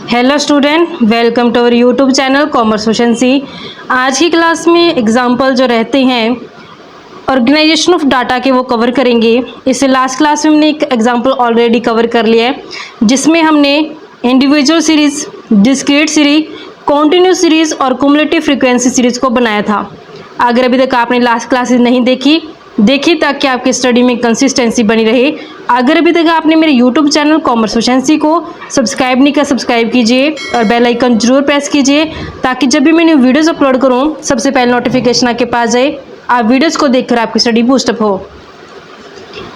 Hello student, welcome to our YouTube channel commerce efficiency. आज की class में example जो रहते हैं ऑर्गेनाइजेशन ऑफ डाटा के वो कवर करेंगे। इससे लास्ट क्लास में हमने एक एग्जाम्पल ऑलरेडी कवर कर लिया है, जिसमें हमने individual series, discrete series, continuous series और क्युमुलेटिव फ्रीक्वेंसी सीरीज को बनाया था। अगर अभी तक आपने लास्ट क्लासेस नहीं देखी ताकि आपकी स्टडी में कंसिस्टेंसी बनी रहे। अगर अभी तक आपने मेरे यूट्यूब चैनल कॉमर्स एफिशिएंसी को सब्सक्राइब नहीं किया, सब्सक्राइब कीजिए और बेल आइकन जरूर प्रेस कीजिए ताकि जब भी मैं वीडियोस अपलोड करूं सबसे पहले नोटिफिकेशन आपके पास जाए। आप वीडियोस को देखकर आपकी स्टडी बूस्टअप हो।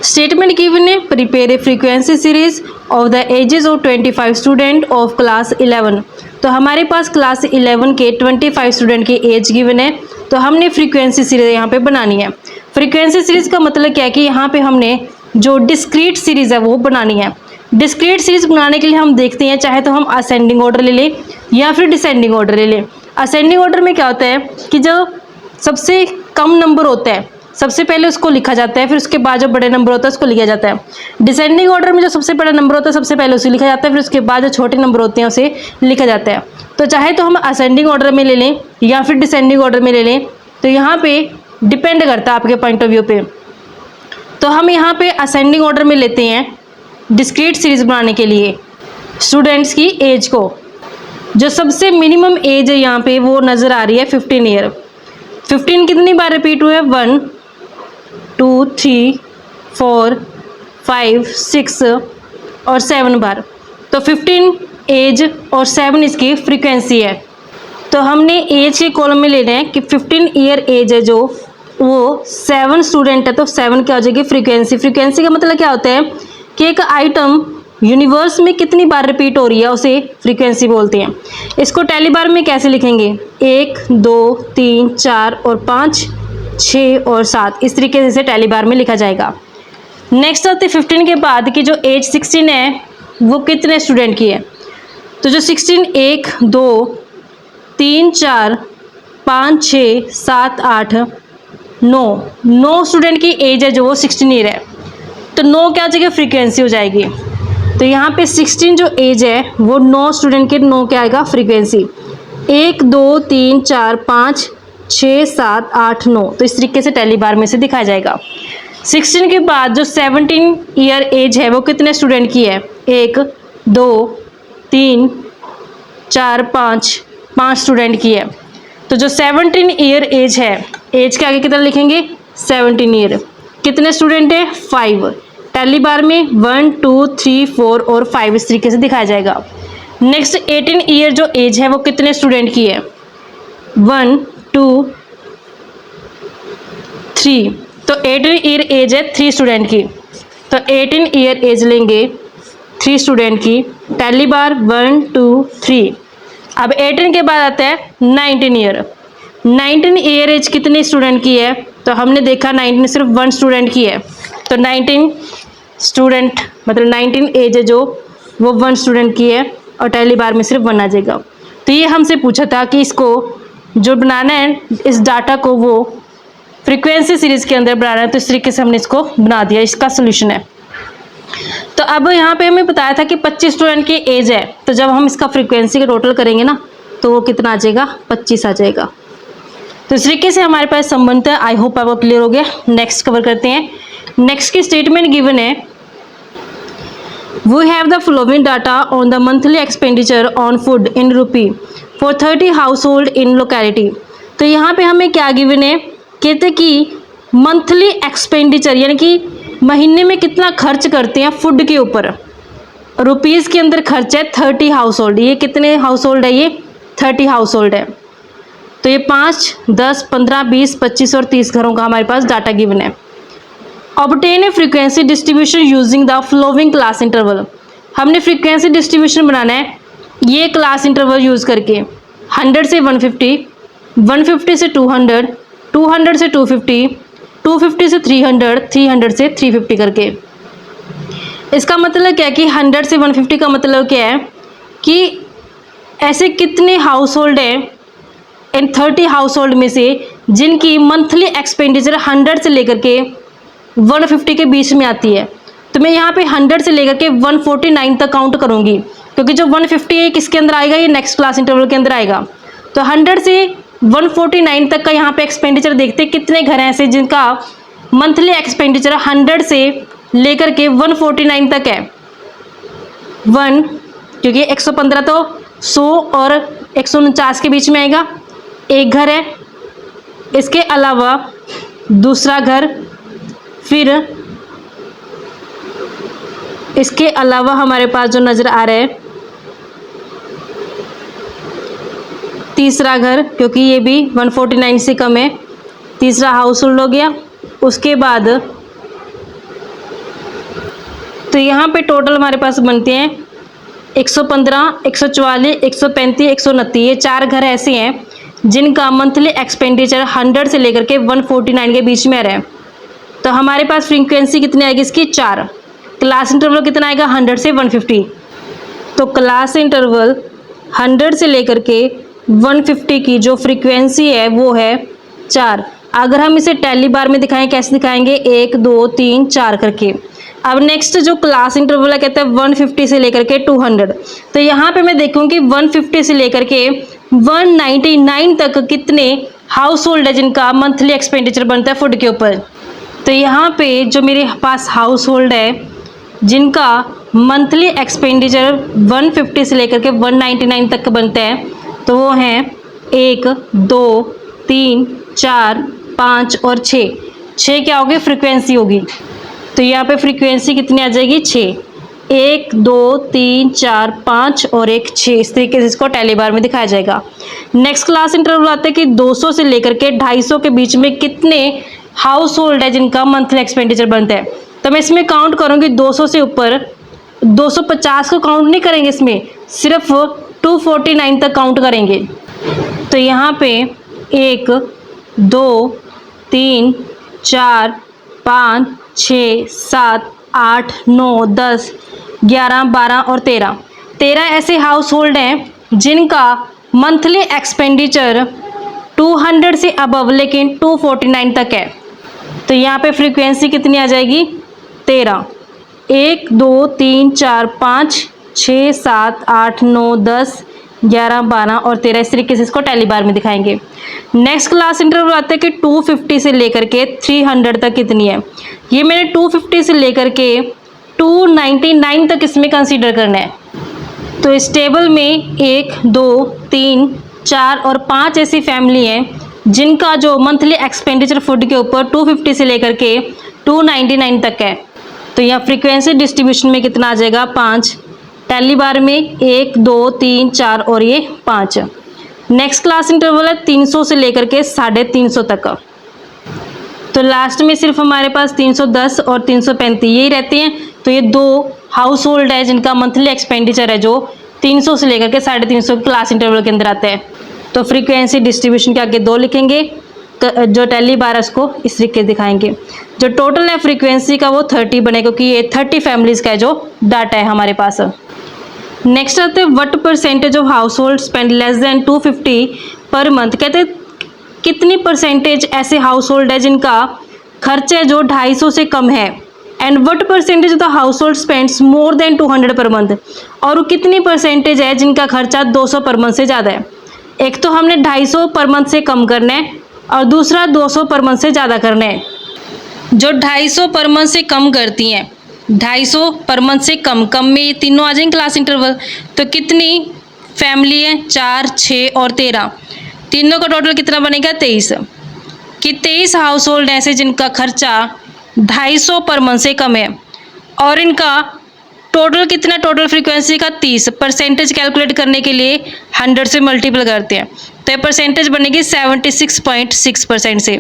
स्टेटमेंट गिवन है, prepare a frequency series of the ages of 25 student of class 11। तो हमारे पास क्लास 11 के 25 स्टूडेंट की एज गिवन है, तो हमने फ्रीक्वेंसी सीरीज यहाँ पे बनानी है। फ्रीक्वेंसी सीरीज का मतलब क्या है कि यहाँ पे हमने जो डिस्क्रीट सीरीज है वो बनानी है। डिस्क्रीट सीरीज बनाने के लिए हम देखते हैं, चाहे तो हम असेंडिंग ऑर्डर ले लें या फिर डिसेंडिंग ऑर्डर ले लें। असेंडिंग ऑर्डर में क्या होता है कि जो सबसे कम नंबर होता है सबसे पहले उसको लिखा जाता है, फिर उसके बाद जो बड़े नंबर होता है उसको लिखा जाता है। डिसेंडिंग ऑर्डर में जो सबसे बड़ा नंबर होता है सबसे पहले उसे लिखा जाता है, फिर उसके बाद जो छोटे नंबर होते हैं उसे लिखा जाता है। तो चाहे तो हम असेंडिंग ऑर्डर में ले लें या फिर डिसेंडिंग ऑर्डर में ले लें, तो यहाँ पे डिपेंड करता है आपके पॉइंट ऑफ व्यू पे। तो हम यहाँ पे असेंडिंग ऑर्डर में लेते हैं डिस्क्रीट सीरीज बनाने के लिए स्टूडेंट्स की एज को। जो सबसे मिनिमम एज है यहाँ पे वो नज़र आ रही है 15 ईयर। 15 कितनी बार रिपीट हुए? 1 2 3 4 5 6 और 7 बार। तो 15 एज और 7 इसकी फ्रीक्वेंसी है। तो हमने एज के कॉलम में लेना है कि 15 ईयर एज है जो वो 7 स्टूडेंट है, तो 7 क्या हो जाएगी? फ्रीक्वेंसी। फ्रीक्वेंसी का मतलब क्या होता है कि एक आइटम यूनिवर्स में कितनी बार रिपीट हो रही है उसे फ्रीक्वेंसी बोलते हैं। इसको टेलीबार में कैसे लिखेंगे? 1 2 3 4 और 5 6 और 7, इस तरीके से इसे टेलीबार में लिखा जाएगा। नेक्स्ट आते 15 के बाद की जो एज 16 है वो कितने स्टूडेंट की है? तो जो 16 1 2 3 4 5 6 7 8 9 स्टूडेंट की एज है जो वो 16 ईयर है, तो 9 क्या जगह फ्रीक्वेंसी हो जाएगी। तो यहाँ पे 16 जो एज है वो 9 स्टूडेंट के 9 क्या आएगा? फ्रीक्वेंसी। 1 2 3 4 5 6 7 8 9, तो इस तरीके से टेलीबार में से दिखाया जाएगा। 16 के बाद जो 17 ईयर एज है वो कितने स्टूडेंट की है? 1 2 3 4 5 स्टूडेंट की है। तो जो 17 ईयर एज है, एज के आगे कितना लिखेंगे? 17 ईयर। कितने स्टूडेंट है? 5। टेलीबार में 1 2 3 4 और 5 इस तरीके से दिखाया जाएगा। नेक्स्ट 18 ईयर जो एज है वो कितने स्टूडेंट की है? 1 2 3। तो 18 ईयर एज है 3 स्टूडेंट की, तो 18 ईयर एज लेंगे 3 स्टूडेंट की। टेलीबार 1 2 3। अब 18 के बाद आता है 19 ईयर। 19 ईयर एज कितने स्टूडेंट की है? तो हमने देखा 19 सिर्फ 1 स्टूडेंट की है, तो 19 स्टूडेंट मतलब 19 एज है जो वो 1 स्टूडेंट की है और टेलीबार में सिर्फ 1 आ जाएगा। तो ये हमसे पूछा था कि इसको जो बनाना है इस डाटा को वो फ्रीक्वेंसी सीरीज के अंदर बनाना है, तो इस तरीके से हमने इसको बना दिया। इसका सोल्यूशन है। तो अब यहाँ पे हमें बताया था कि 25 स्टूडेंट की एज है, तो जब हम इसका फ्रीक्वेंसी का टोटल करेंगे ना तो वो कितना आ जाएगा? 25 आ जाएगा। तो इस तरीके से हमारे पास संबंध है। आई होप आपको क्लियर हो गया। नेक्स्ट कवर करते हैं। नेक्स्ट की स्टेटमेंट गिवन है, we have the following data on the monthly expenditure on food in rupee for 30 household in locality. तो यहाँ पे हमें क्या गिवन है? कहते कि मंथली एक्सपेंडिचर यानी कि महीने में कितना खर्च करते हैं फूड के ऊपर। रुपीज़ के अंदर खर्च है 30 हाउस होल्ड। ये कितने हाउस होल्ड है? ये 30 हाउस होल्ड है। तो ये 5 10 15 20 25 और 30 घरों का हमारे पास डाटा गिवन है। Obtain a frequency distribution using the flowing class interval. हमने फ्रीक्वेंसी डिस्ट्रीब्यूशन बनाना है ये क्लास इंटरवल यूज़ करके 100 से 150, 150 से 200, 200 से 250, 250 से 300, 300 से 350 करके। इसका मतलब क्या है कि 100 से 150 का मतलब क्या है कि ऐसे कितने हाउस होल्ड हैं इन 30 हाउस होल्ड में से जिनकी मंथली एक्सपेंडिचर 100 से लेकर के 150 के बीच में आती है। तो मैं यहाँ पे 100 से लेकर के 149 तक काउंट करूँगी। क्योंकि जो 150 है किसके अंदर आएगा, ये नेक्स्ट क्लास इंटरवल के अंदर आएगा। तो 100 से 149 तक का यहाँ पे एक्सपेंडिचर देखते हैं, कितने घर हैं ऐसे जिनका मंथली एक्सपेंडिचर 100 से लेकर के 149 तक है। 1, क्योंकि 115 तो 100 और 149 के बीच में आएगा, एक घर है। इसके अलावा दूसरा घर, फिर इसके अलावा हमारे पास जो नज़र आ रहा है तीसरा घर, क्योंकि ये भी 149 से कम है, तीसरा हाउस होल्ड हो गया। उसके बाद तो यहाँ पे टोटल हमारे पास बनते हैं 115, 144, 135, 129। ये 4 घर ऐसे हैं जिनका मंथली एक्सपेंडिचर 100 से लेकर के 149 के बीच में रहे। तो हमारे पास फ्रीक्वेंसी कितनी आएगी इसकी, 4। क्लास इंटरवल कितना आएगा, 100 से 150। तो क्लास इंटरवल 100 से लेकर के 150 की जो फ्रीक्वेंसी है वो है 4। अगर हम इसे टैली बार में दिखाएं, कैसे दिखाएंगे, 1 2 3 4 करके। अब नेक्स्ट जो क्लास इंटरवल है कहते हैं 150 से लेकर के 200। तो यहाँ पे मैं देखूँगी 150 से लेकर के 199 तक कितने हाउस होल्ड है जिनका मंथली एक्सपेंडिचर बनता है फूड के ऊपर। तो यहाँ पे जो मेरे पास हाउस होल्ड है जिनका मंथली एक्सपेंडिचर 150 से लेकर के 199 तक बनता है, तो वो हैं 1 2 3 4 5 और 6। 6 क्या होगी, फ्रीक्वेंसी होगी। तो यहाँ पे फ्रीक्वेंसी कितनी आ जाएगी, 6। 1 2 3 4 5 और 1 6। इस तरीके से इसको टैली बार में दिखाया जाएगा। नेक्स्ट क्लास इंटरवल आता है कि 200 से लेकर के 250 के बीच में कितने हाउस होल्ड है जिनका मंथली एक्सपेंडिचर बनता है। तो मैं इसमें काउंट करूँगी 200 से ऊपर, 250 को काउंट नहीं करेंगे, इसमें सिर्फ 249 तक काउंट करेंगे। तो यहाँ पे 1 2 3 4 5 6 7 8 9 10 11 12 और 13 ऐसे हाउस होल्ड हैं जिनका मंथली एक्सपेंडिचर 200 से अबव लेकिन 249 तक है। तो यहाँ पे फ्रीक्वेंसी कितनी आ जाएगी, 13। 1 2 3 4 5 6 7 8 9 10 11 12 और 13। इस तरीके से इसको टैली बार में दिखाएंगे। नेक्स्ट क्लास इंटरवल आता है कि 250 से लेकर के 300 तक कितनी है। ये मैंने 250 से लेकर के 299 तक इसमें कंसीडर करना है। तो इस टेबल में 1 2 3 4 और 5 ऐसी फैमिली हैं जिनका जो मंथली एक्सपेंडिचर फूड के ऊपर 250 से लेकर के 299 तक है। तो यहाँ फ्रीक्वेंसी डिस्ट्रीब्यूशन में कितना आ जाएगा, 5। टैली बार में 1 2 3 4 और ये 5। नेक्स्ट क्लास इंटरवल है 300 से लेकर के 350 तक। तो लास्ट में सिर्फ हमारे पास 310 और 335 यही रहते हैं। तो ये 2 हाउस होल्ड है जिनका मंथली एक्सपेंडिचर है जो 300 से लेकर के 350 क्लास इंटरवल के अंदर आता है। तो फ्रीक्वेंसी डिस्ट्रीब्यूशन के आगे 2 लिखेंगे, तो जो टैली बार है उसको इस तरीके दिखाएंगे। जो टोटल है फ्रीक्वेंसी का वो 30 बने, क्योंकि ये 30 फैमिलीज़ का जो डाटा है हमारे पास। नेक्स्ट आते हैं what percentage of house hold spend less than 250 per month. कहते हैं कितनी परसेंटेज ऐसे हाउस होल्ड है जिनका खर्च है जो 250 से कम है। And what percentage of the house hold spends more than 200 per month. और वो कितनी परसेंटेज है जिनका खर्चा 200 पर मंथ से ज़्यादा है। एक तो हमने 250 पर मंथ से कम करना है और दूसरा 200 पर मंथ से ज़्यादा करना है। जो 250 पर मंथ से कम करती हैं, 250 पर मंथ से कम में ये तीनों आ जाएंगे क्लास इंटरवल। तो कितनी फैमिली है, 4 6 और 13। तीनों का टोटल कितना बनेगा, 23। कि 23 हाउस होल्ड ऐसे जिनका खर्चा 250 पर मंथ से कम है और इनका टोटल कितना, टोटल फ्रीक्वेंसी का 30। परसेंटेज कैलकुलेट करने के लिए 100 से मल्टीपल करते हैं, तो ये परसेंटेज बनेगी 76.6% से।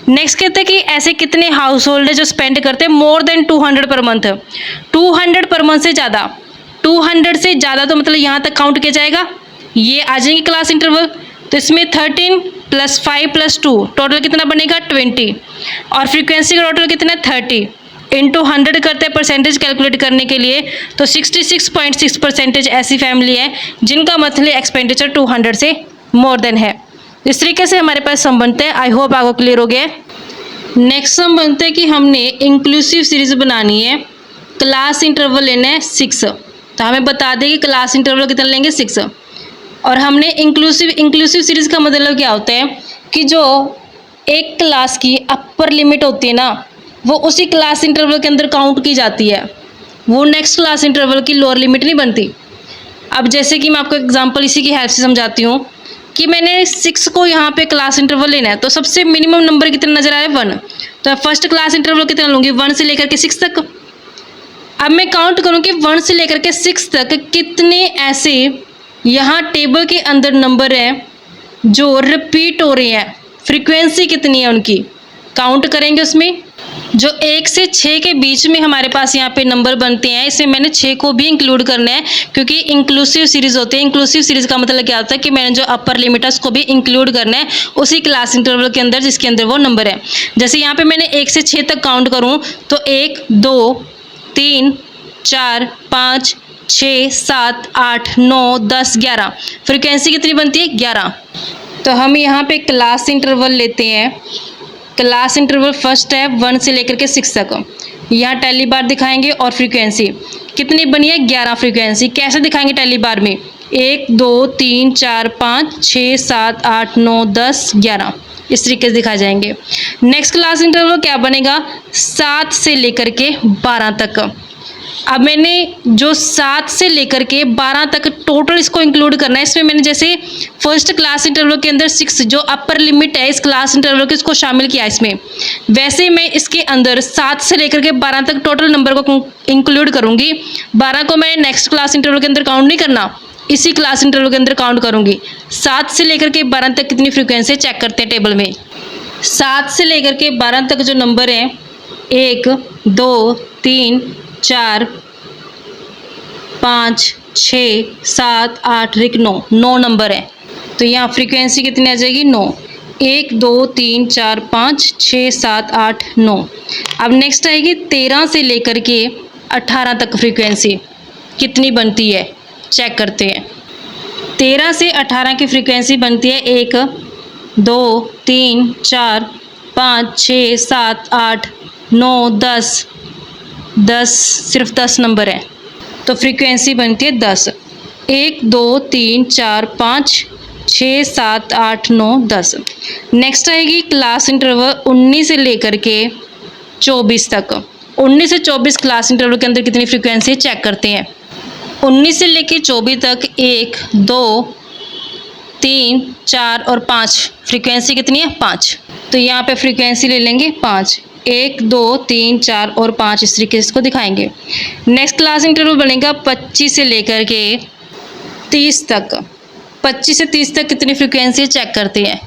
नेक्स्ट कहते हैं कि ऐसे कितने हाउस होल्ड है जो स्पेंड करते हैं more than 200 per month. 200 per month से ज़्यादा, 200 से ज़्यादा तो मतलब यहाँ तक काउंट किया जाएगा, ये आ जाएंगे क्लास इंटरवल। तो इसमें 13 + 5 + 2 टोटल कितना बनेगा, 20। और फ्रीक्वेंसी का टोटल कितना है, 30 इंटू 100 करते हैं परसेंटेज कैलकुलेट करने के लिए। तो 66.6% ऐसी फैमिली है जिनका मंथली एक्सपेंडिचर 200 से मोर देन है। इस तरीके से हमारे पास सम बनते हैं। आई होप आपको क्लियर हो गया। नेक्स्ट सम बनते हैं कि हमने इंक्लूसिव सीरीज बनानी है, क्लास इंटरवल लेना है 6। तो हमें बता दें कि क्लास इंटरवल कितना लेंगे 6। और हमने इंक्लूसिव सीरीज़ का मतलब क्या होता है कि जो एक क्लास की अपर लिमिट होती है ना, वो उसी क्लास इंटरवल के अंदर काउंट की जाती है, वो नेक्स्ट क्लास इंटरवल की लोअर लिमिट नहीं बनती। अब जैसे कि मैं आपको एग्जांपल इसी की हेल्प से समझाती हूँ कि मैंने 6 को यहाँ पे क्लास इंटरवल लेना है, तो सबसे मिनिमम नंबर कितना नजर आया 1, तो फर्स्ट क्लास इंटरवल कितना लूँगी 1 से लेकर के 6 तक। अब मैं काउंट करूँ कि 1 से लेकर के 6 तक कितने ऐसे यहाँ टेबल के अंदर नंबर हैं जो रिपीट हो रहे हैं, फ्रीक्वेंसी कितनी है उनकी, काउंट करेंगे। उसमें जो 1 से 6 के बीच में हमारे पास यहाँ पे नंबर बनते हैं, इसमें मैंने 6 को भी इंक्लूड करना है क्योंकि इंक्लूसिव सीरीज़ होते हैं। इंक्लूसिव सीरीज़ का मतलब क्या होता है कि मैंने जो अपर लिमिट है उसको भी इंक्लूड करना है उसी क्लास इंटरवल के अंदर जिसके अंदर वो नंबर है। जैसे यहाँ पे मैंने 1 से 6 तक काउंट करूँ तो 1 2 3 4 5 6 7 8 9 10 11, फ्रीक्वेंसी कितनी बनती है 11। तो हम यहाँ पे क्लास इंटरवल लेते हैं। क्लास इंटरवल फर्स्ट है 1 से लेकर के 6 तक, यहाँ टैली बार दिखाएंगे और फ्रीक्वेंसी कितनी बनी है 11 फ्रीक्वेंसी। कैसे दिखाएंगे टैली बार में 1 2 3 4 5 6 7 8 9 10 11, इस तरीके से दिखाए जाएंगे। नेक्स्ट क्लास इंटरवल क्या बनेगा 7 से लेकर के 12 तक। अब मैंने जो 7 से लेकर के 12 तक टोटल इसको इंक्लूड करना है। इसमें मैंने जैसे फर्स्ट क्लास इंटरवल के अंदर 6 जो अपर लिमिट है इस क्लास इंटरवल के इसको शामिल किया इसमें, वैसे मैं इसके अंदर 7 से लेकर के 12 तक टोटल नंबर को इंक्लूड करूँगी। 12 को मैंने नेक्स्ट क्लास इंटरवल के अंदर काउंट नहीं करना, इसी क्लास इंटरवल के अंदर काउंट करूँगी। 7 से लेकर के 12 तक कितनी फ्रिक्वेंसी चेक करते हैं टेबल में। 7 से लेकर के 12 तक जो नंबर हैं 1 2 3 4 5 6 7 8 9 नंबर है, तो यहाँ फ्रीक्वेंसी कितनी आ जाएगी 9। 1 2 3 4 5 6 7 8 9। अब नेक्स्ट आएगी 13 से लेकर के 18 तक फ्रीक्वेंसी कितनी बनती है चेक करते हैं। 13 से 18 की फ्रीक्वेंसी बनती है 1 2 3 4 5 6 7 8 9 10 सिर्फ 10 नंबर है, तो फ्रीक्वेंसी बनती है 10। 1 2 3 4 5 6 7 8 9 10। नेक्स्ट आएगी क्लास इंटरवल 19 से लेकर के 24 तक। 19 से 24 क्लास इंटरवल के अंदर कितनी फ्रीक्वेंसी चेक करते हैं। 19 से लेकर 24 तक 1 2 3 4 और 5, फ्रीक्वेंसी कितनी है 5, तो यहाँ पे फ्रीक्वेंसी ले लेंगे 5। 1 2 3 4 और 5 इस तरीके से इसको दिखाएंगे। नेक्स्ट क्लास इंटरवल बनेगा 25 से लेकर के 30 तक। 25 से 30 तक कितनी फ्रीक्वेंसी चेक करते हैं।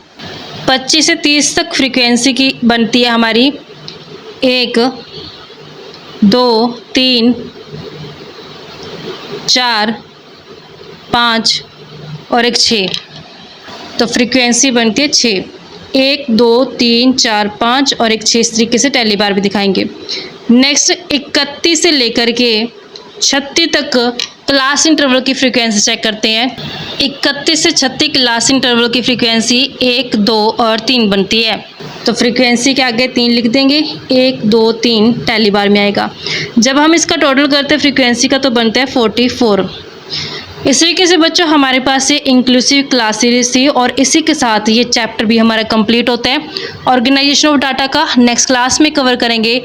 25 से 30 तक फ्रीक्वेंसी की बनती है हमारी 1 2 3 4 5 और 6, तो फ्रीक्वेंसी बनती है 6। 1 2 3 4 5 और 6 इस तरीके से टैली बार भी दिखाएंगे। नेक्स्ट 31 से लेकर के 36 तक क्लास इंटरवल की फ्रीक्वेंसी चेक करते हैं। 31 से 36 क्लास इंटरवल की फ्रीक्वेंसी 1 2 और 3 बनती है, तो फ्रीक्वेंसी के आगे 3 लिख देंगे। 1 2 3 टैली बार में आएगा। जब हम इसका टोटल करते हैं फ्रीक्वेंसी का तो बनता है 44। इस तरीके से बच्चों हमारे पास ये इंक्लूसिव क्लास सीरीज थी और इसी के साथ ये चैप्टर भी हमारा कंप्लीट होता है। ऑर्गेनाइजेशन ऑफ डाटा का नेक्स्ट क्लास में कवर करेंगे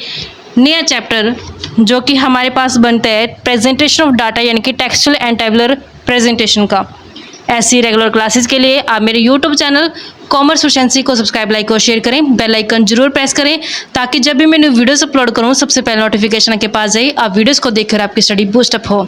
नया चैप्टर जो कि हमारे पास बनता है प्रेजेंटेशन ऑफ डाटा यानी कि टेक्सचुअल एंड टेबुलर प्रेजेंटेशन का। ऐसी रेगुलर क्लासेस के लिए आप मेरे यूट्यूब चैनल कॉमर्स प्रोफिशिएंसी को सब्सक्राइब लाइक और शेयर करें। बेल आइकन जरूर प्रेस करें ताकि जब भी मैंने वीडियोस अपलोड करूं सबसे पहले नोटिफिकेशन आपके पास जाए, आप वीडियोस को देखकर आपकी स्टडी बूस्ट अप हो।